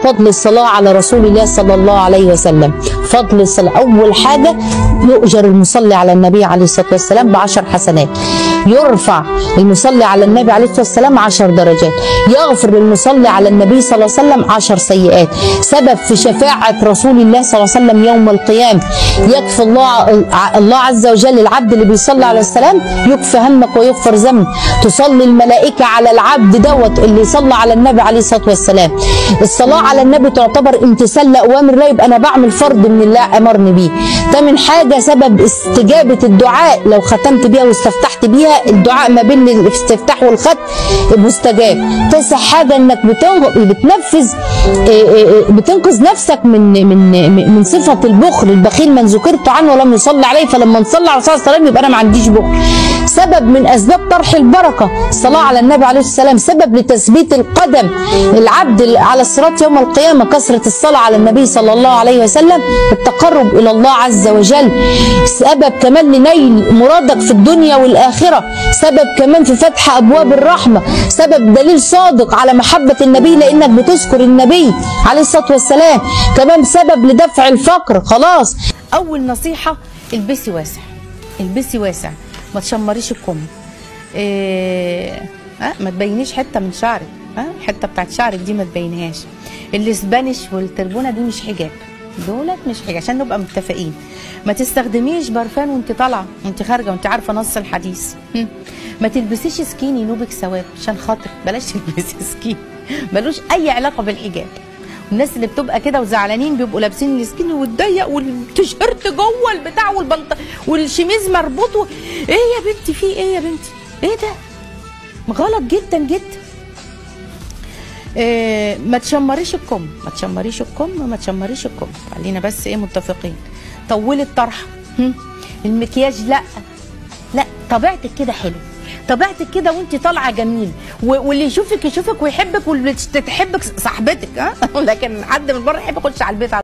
فضل الصلاة على رسول الله صلى الله عليه وسلم. فضل الصلاة، أول حاجة يؤجر المصلي على النبي عليه الصلاة والسلام ب10 حسنات، يرفع المصلي على النبي عليه الصلاة والسلام 10 درجات، يغفر للمصلي على النبي صلى الله عليه وسلم 10 سيئات، سبب في شفاعة رسول الله صلى الله عليه وسلم يوم القيامة. يكفي الله عز وجل العبد اللي بيصلي على السلام يكفي همك ويغفر ذنبك. تصلي الملائكة على العبد دوت اللي يصلى على النبي عليه الصلاة والسلام. الصلاة على النبي تعتبر امتثال لأوامر الله، يبقى أنا بعمل فرض من الله أمرني بيه. تامن حاجة سبب استجابة الدعاء، لو ختمت بيها واستفتحت بيها الدعاء ما بين الاستفتاح والختم مستجاب. تاسع حاجة انك بتنقذ نفسك من صفة البخل. البخيل من ذكرت عنه ولم يصلي عليه، فلما نصلي على الرسول صلى الله عليه وسلم يبقى انا ما عنديش بخل. سبب من اسباب طرح البركة الصلاة على النبي عليه السلام، سبب لتثبيت القدم العبد على الصراط يوم القيامة كثرة الصلاة على النبي صلى الله عليه وسلم، التقرب الى الله عز وجل. سبب كمان لنيل مرادك في الدنيا والآخرة، سبب كمان في فتح أبواب الرحمة، سبب دليل صادق على محبة النبي لأنك بتذكر النبي عليه الصلاة والسلام، كمان سبب لدفع الفقر. خلاص، أول نصيحة البسي واسع، البسي واسع، ما تشمريش الكم، ما تبينيش حتة من شعرك، الحتة بتاعت شعرك دي ما تبينهاش. الاسبانيش والتربونة دي مش حجاب، دولت مش حاجه، عشان نبقى متفقين. ما تستخدميش برفان وانت طالعه وانت خارجه وانت عارفه نص الحديث. ما تلبسيش سكيني ينوبك ثواب، عشان خاطر بلاش تلبسي سكين، ملوش اي علاقه بالحجاب. الناس اللي بتبقى كده وزعلانين بيبقوا لابسين السكين والضيق والتيشيرت جوه البتاع والشميز مربوط ايه يا بنتي في ايه يا بنتي؟ ايه ده؟ غلط جدا جدا. ما تشمريش الكم، ما تشمريش الكم، ما تشمريش الكم، خلينا بس متفقين. طولي الطرحه، المكياج لا طبيعتك كده حلو، طبيعتك كده وانت طالعه جميل، واللي يشوفك يشوفك ويحبك، واللي تحبك صاحبتك، لكن حد من بره يحب يخش على البيت